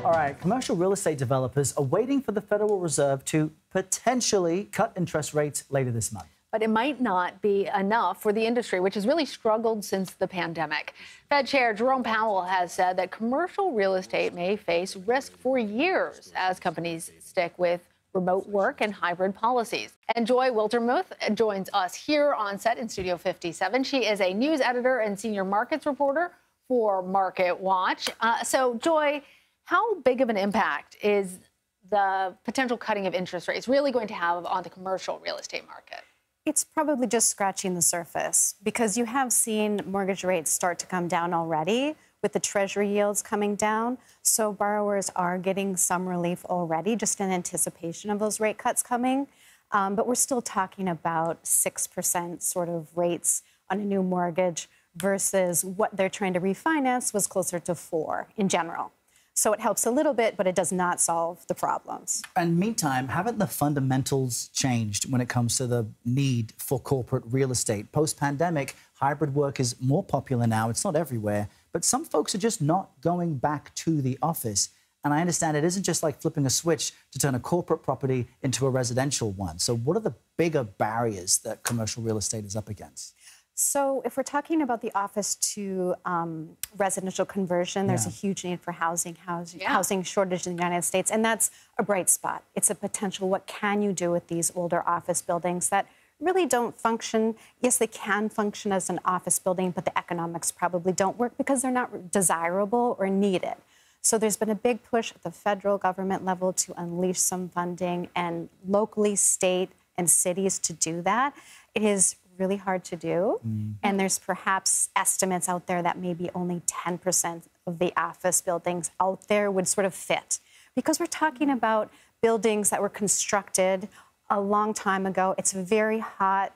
All right, commercial real estate developers are waiting for the Federal Reserve to potentially cut interest rates later this month. But it might not be enough for the industry, which has really struggled since the pandemic. Fed Chair Jerome Powell has said that commercial real estate may face risk for years as companies stick with remote work and hybrid policies. And Joy Wiltermuth joins us here on set in Studio 57. She is a news editor and senior markets reporter for MarketWatch. So, Joy, how big of an impact is the potential cutting of interest rates really going to have on the commercial real estate market? It's probably just scratching the surface because you have seen mortgage rates start to come down already with the Treasury yields coming down. So borrowers are getting some relief already just in anticipation of those rate cuts coming. But we're still talking about 6% sort of rates on a new mortgage versus what they're trying to refinance was closer to 4% in general. So it helps a little bit, but it does not solve the problems. And meantime, haven't the fundamentals changed when it comes to the need for corporate real estate? Post-pandemic, hybrid work is more popular now. It's not everywhere, but some folks are just not going back to the office. And I understand it isn't just like flipping a switch to turn a corporate property into a residential one. So what are the bigger barriers that commercial real estate is up against? So if we're talking about the office to residential conversion, there's a huge need for housing shortage in the United States, and that's a bright spot. It's a potential. What can you do with these older office buildings that really don't function? Yes, they can function as an office building, but the economics probably don't work because they're not desirable or needed. So there's been a big push at the federal government level to unleash some funding and locally, state and cities to do that. It is really hard to do. And there's perhaps estimates out there that maybe only 10% of the office buildings out there would sort of fit. Because we're talking about buildings that were constructed a long time ago. It's a very hot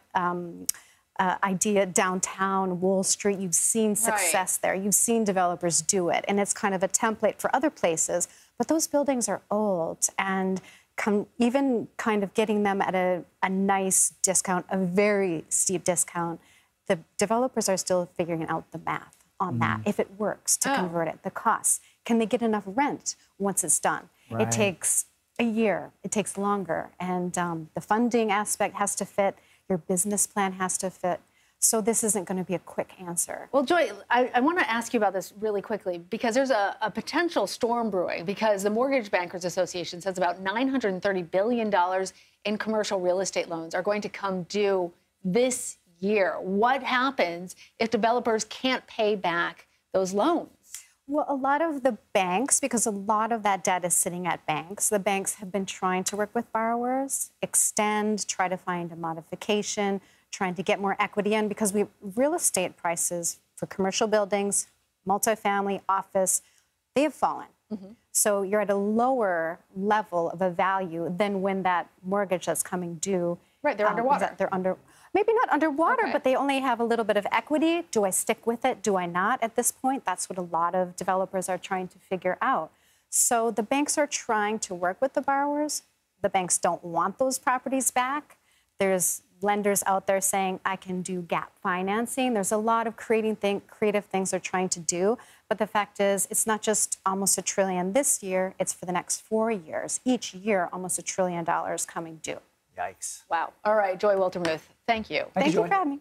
idea downtown Wall Street. You've seen success there. You've seen developers do it. And it's kind of a template for other places. But those buildings are old and even kind of getting them at a nice discount, a very steep discount, the developers are still figuring out the math on that, if it works to convert it, the costs. Can they get enough rent once it's done? It takes a year. It takes longer. And the funding aspect has to fit. Your business plan has to fit. So this isn't going to be a quick answer. Well, Joy, I want to ask you about this really quickly because there's a potential storm brewing because the Mortgage Bankers Association says about $930 billion in commercial real estate loans are going to come due this year. What happens if developers can't pay back those loans? Well, a lot of the banks, because a lot of that debt is sitting at banks, the banks have been trying to work with borrowers, extend, try to find a modification, trying to get more equity in because real estate prices for commercial buildings, multifamily, office, they have fallen. So you're at a lower level of a value than when that mortgage that's coming due. Right, they're underwater. They're maybe not underwater, but they only have a little bit of equity. Do I stick with it? Do I not at this point? That's what a lot of developers are trying to figure out. So the banks are trying to work with the borrowers. The banks don't want those properties back. There's lenders out there saying, I can do gap financing. There's a lot of creative things they're trying to do. But the fact is, it's not just almost $1 trillion this year. It's for the next 4 years. Each year, almost $1 trillion coming due. Yikes. Wow. All right, Joy Wiltermuth, thank you. Thank you for having me.